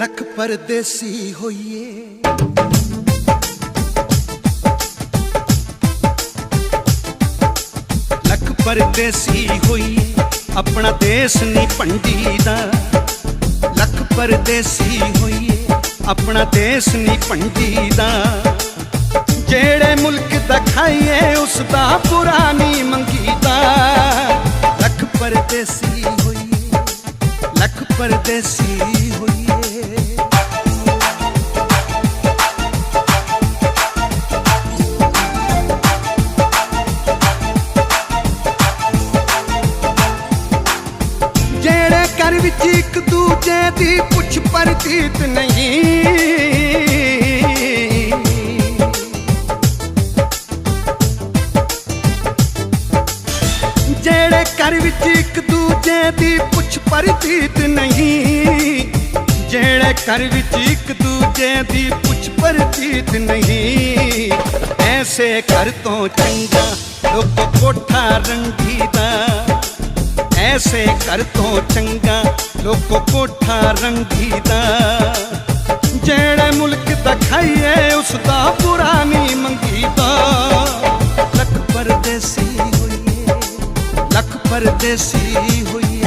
ਲੱਖ ਪਰਦੇਸੀ ਹੋਈਏ। ਲੱਖ ਪਰਦੇਸੀ ਹੋਈਏ, ਆਪਣਾ ਦੇਸ਼ ਨਹੀਂ ਭੰਡੀਦਾ। ਲੱਖ ਪਰਦੇਸੀ ਹੋਈਏ, ਆਪਣਾ ਦੇਸ਼ ਨਹੀਂ ਭੰਡੀਦਾ। ਜਿਹੜੇ ਮੁਲਕ ਦਾ ਖਾਈਏ ਉਸ ਦਾ ਬੁਰਾ ਨਹੀਂ ਮੰਗੀਦਾ। ਲੱਖ ਪਰਦੇਸੀ ਹੋਈਏ, ਲੱਖ ਪਰਦੇਸੀ ਹੋਈਏ। ਜਿਹੜੇ ਘਰ ਵਿੱਚ ਇੱਕ ਦੂਜੇ ਦੀ ਪੁੱਛ ਪਰਤੀਤ ਨਹੀਂ। ਜਿਹੜੇ ਘਰ ਵਿੱਚ ਇੱਕ ਦੂਜੇ ਦੀ ਪੁੱਛ ਪਰਤੀਤ ਨਹੀਂ। ਜਿਹੜੇ ਘਰ ਵਿੱਚ ਇੱਕ ਦੂਜੇ ਦੀ ਪੁੱਛ ਪਰਤੀਤ ਨਹੀਂ। ਐਸੇ ਘਰ ਤੋਂ ਚੰਗਾ ਲੋਕ ਕੋਠਾ ਰੰਗੀਦਾ। ਐਸੇ ਘਰ ਤੋਂ ਚੰਗਾ ਲੋਕ ਕੋਠਾ ਰੰਗੀਦਾ। ਜਿਹੜੇ ਮੁਲਕ ਦਾ ਖਾਈਏ ਉਸ ਦਾ ਬੁਰਾ ਨਹੀਂ ਮੰਗੀਦਾ। ਲੱਖ ਪਰਦੇਸੀ ਹੋਈਏ, ਲੱਖ ਪਰਦੇਸੀ ਹੋਈਏ।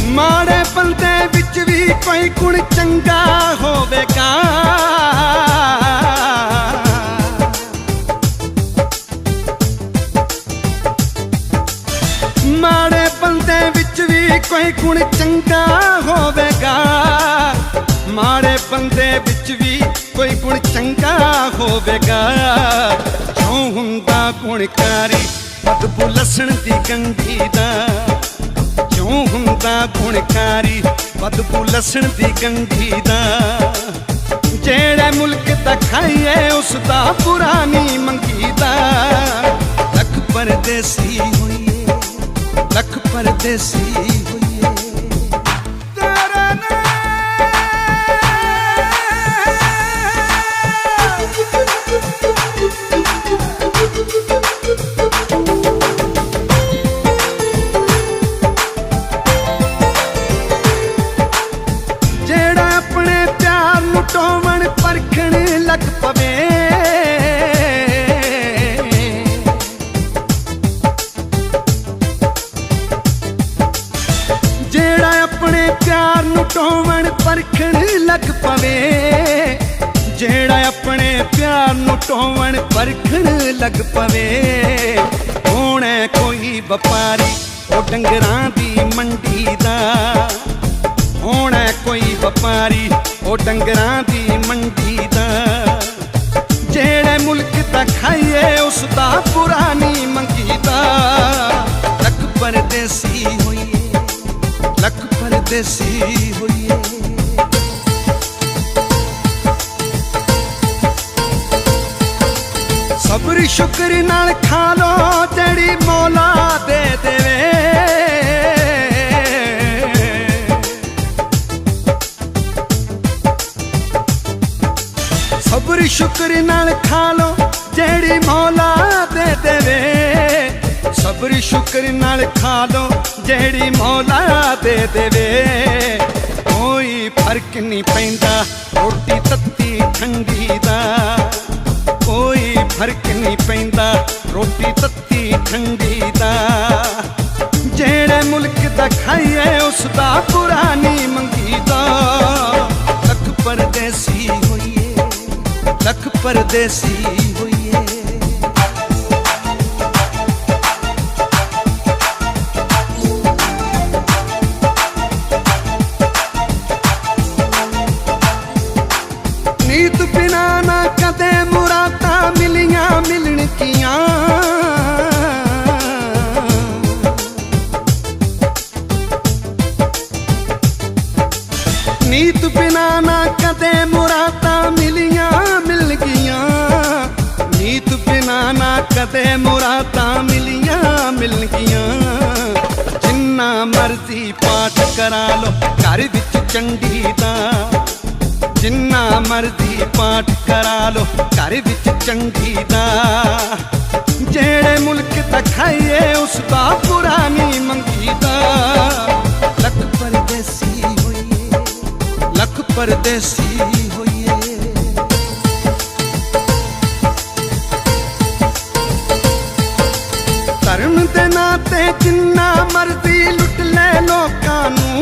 ਮਾੜੇ ਬੰਦੇ ਵਿੱਚ ਵੀ ਕੋਈ ਗੁਣ ਚੰਗਾ ਹੋਵੇਗਾ। ਮਾੜੇ ਬੰਦੇ ਵਿੱਚ ਵੀ ਕੋਈ ਗੁਣ ਚੰਗਾ ਹੋਵੇਗਾ। ਮਾੜੇ ਬੰਦੇ ਵਿੱਚ ਵੀ ਕੋਈ ਗੁਣ ਚੰਗਾ ਹੋਵੇਗਾ। ਜੋ ਹੁੰਦਾ ਗੁਣਕਾਰੀ ਬਦਬੂ ਲਸਣ ਦੀ ਗੰਢੀ ਦਾ। ਜੋ ਹੁੰਦਾ ਗੁਣਕਾਰੀ ਬਦਬੂ ਲਸਣ ਦੀ ਗੰਢੀ ਦਾ। ਜਿਹੜੇ ਮੁਲਕ ਦਾ ਖਾਈਏ ਉਸ ਦਾ ਬੁਰਾ ਨਹੀਂ ਮੰਗੀਦਾ। ਲੱਖ ਪਰਦੇਸੀ ਹੋਈਏ, ਲੱਖ ਪਰਦੇਸੀ ਹੋਈਏ। ਜਿਹੜਾ ਆਪਣੇ ਪਿਆਰ ਨੂੰ ਟੋਵਣ ਪਰਖਣ ਲੱਗ ਪਵੇ। ਜਿਹੜਾ ਆਪਣੇ ਪਿਆਰ ਨੂੰ ਟੋਵਣ ਪਰਖਣ ਲੱਗ ਪਵੇ। ਜਿਹੜਾ ਆਪਣੇ ਪਿਆਰ ਨੂੰ ਟੋਵਣ ਪਰਖਣ ਲੱਗ ਪਵੇ। ਹੋਣਾ ਕੋਈ ਵਪਾਰੀ ਉਹ ਡੰਗਰਾਂ ਦੀ ਮੰਡੀ ਦਾ। ਹੋਣਾ ਕੋਈ ਵਪਾਰੀ ਉਹ ਡੰਗਰਾਂ ਦੀ ਮੰਡੀ ਦਾ। ਜਿਹੜੇ ਮੁਲਕ ਦਾ ਖਾਈਏ ਉਸ ਦਾ ਬੁਰਾ ਨਹੀਂ ਮੰਗੀਦਾ। ਲੱਖ ਪਰਦੇਸੀ ਹੋਈਏ, ਲੱਖ ਪਰਦੇਸੀ ਹੋਈਏ। ਸਬਰ ਸ਼ੁਕਰ ਨਾਲ ਖਾ ਲੋ ਜਿਹੜੀ ਮੌਲਾ ਦੇ ਦੇਵੇ। ਸਬਰ ਸ਼ੁਕਰ ਨਾਲ ਖਾ ਲੋ ਜਿਹੜੀ ਮੌਲਾ ਦੇ ਦੇਵੇ। ਸਬਰ ਸ਼ੁਕਰ ਨਾਲ ਖਾ ਲੋ ਜਿਹੜੀ ਮੌਲਾ ਦੇ ਦੇਵੇ। ਕੋਈ ਫਰਕ ਨਹੀਂ ਪੈਂਦਾ ਰੋਟੀ ਤੱਤੀ ਠੰਡੀ ਦਾ। ਕੋਈ ਫਰਕ ਨਹੀਂ ਪੈਂਦਾ ਰੋਟੀ ਤੱਤੀ ਠੰਡੀ ਦਾ। ਜਿਹੜੇ ਮੁਲਕ ਦਾ ਖਾਈਏ ਉਸ ਦਾ ਬੁਰਾ ਨਹੀਂ ਮੰਗੀਦਾ। ਲੱਖ ਪਰਦੇਸੀ ਹੋਈਏ, ਲੱਖ ਪਰਦੇਸੀ ਹੋਈਏ। ਨੀਤ ਬਿਨਾ ਨਾ ਕਦੇ ਮੁਰਾਦਾਂ ਮਿਲੀਆਂ ਮਿਲਣਗੀਆਂ। ਨੀਤ ਬਿਨਾ ਨਾ ਕਦੇ ਮੁਰਾਦਾਂ ਮਿਲੀਆਂ ਮਿਲਣਗੀਆਂ। ਨੀਤ ਬਿਨਾ ਨਾ ਕਦੇ ਮੁਰਾਦਾਂ ਮਿਲੀਆਂ ਮਿਲਣਗੀਆਂ। ਜਿੰਨਾ ਮਰਜ਼ੀ ਪਾਠ ਕਰਾ ਲੋ ਘਰ ਵਿੱਚ ਚੰਡੀ ਦਾ। ਜਿੰਨਾ ਮਰਜ਼ੀ ਪਾਠ ਕਰਾ ਲੋ ਘਰ ਵਿੱਚ ਚੰਗੀ ਦਾ। ਜਿਹੜੇ ਮੁਲਕ ਦਾ ਖਾਈਏ ਉਸ ਦਾ ਬੁਰਾ ਨਹੀਂ ਪਰਦੇਸੀ ਹੋਈਏ। ਧਰਮ ਦੇ ਨਾਂ ਤੇ ਜਿੰਨਾ ਮਰਜ਼ੀ ਲੁੱਟ ਲੈ ਲੋਕਾਂ ਨੂੰ,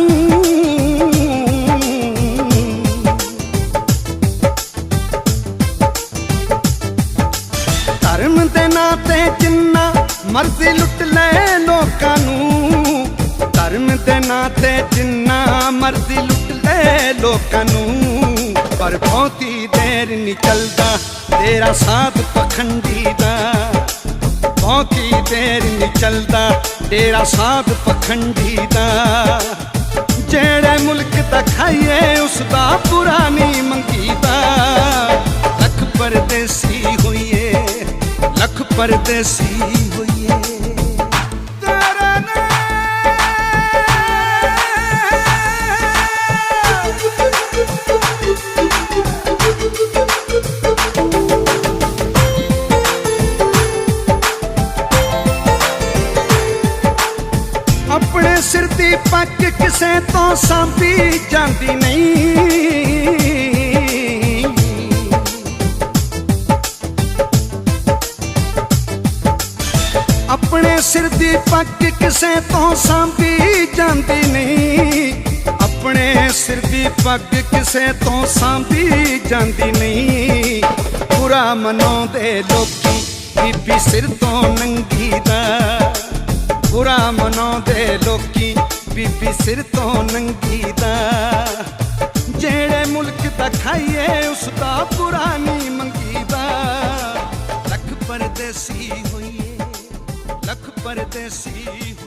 ਧਰਮ ਦੇ ਨਾਂ ਤੇ ਜਿੰਨਾ ਮਰਜ਼ੀ ਲੁੱਟ ਲੈ ਲੋਕਾਂ ਨੂੰ, ਧਰਮ ਦੇ ਨਾਂ ਤੇ ਜਿੰਨਾ ਮਰਜ਼ੀ ਲੁੱਟ ਲੈ ਲੋਕਾਂ ਨੂੰ, ਪਰ ਬਹੁਤੀ ਦੇਰ ਨਹੀਂ ਚੱਲਦਾ ਤੇਰਾ ਸਾਥ ਪਖੰਡੀ ਦਾ, ਬਹੁਤੀ ਦੇਰ ਨਹੀਂ ਚੱਲਦਾ ਤੇਰਾ ਸਾਥ ਪਖੰਡੀ ਦਾ। ਜਿਹੜੇ ਮੁਲਕ ਦਾ ਖਾਈਏ ਉਸ ਦਾ ਬੁਰਾ ਨਹੀਂ ਮੰਗੀਦਾ। ਲੱਖ ਪਰਦੇਸੀ ਹੋਈਏ, ਲੱਖ ਪਰਦੇਸੀ ਹੋਈਏ। ਆਪਣੇ ਸਿਰ ਦੀ ਪੱਗ ਕਿਸੇ ਤੋਂ ਸਾਂਭੀ ਜਾਂਦੀ ਨਹੀਂ, ਆਪਣੇ ਸਿਰ ਦੀ ਪੱਗ ਕਿਸੇ ਤੋਂ ਸਾਂਭੀ ਜਾਂਦੀ ਨਹੀਂ, ਆਪਣੇ ਸਿਰ ਦੀ ਪੱਗ ਕਿਸੇ ਤੋਂ ਸਾਂਭੀ ਜਾਂਦੀ ਨਹੀਂ। ਬੁਰਾ ਮਨਾਉਂਦੇ ਲੋਕੀ ਬੀਬੀ ਸਿਰ ਤੋਂ ਨੰਗੀ ਦਾ, ਬੁਰਾ ਮਨਾਉਂਦੇ ਲੋਕੀ ਬੀਬੀ ਸਿਰ ਤੋਂ ਨੰਗੀ ਦਾ। ਜਿਹੜੇ ਮੁਲਕ ਦਾ ਖਾਈਏ ਉਸ ਦਾ ਬੁਰਾ ਨਹੀਂ ਮੰਗੀਦਾ। ਲੱਖ ਪਰਦੇਸੀ ਹੋਈਏ, ਲੱਖ ਪਰਦੇਸੀ ਹੋਈਏ।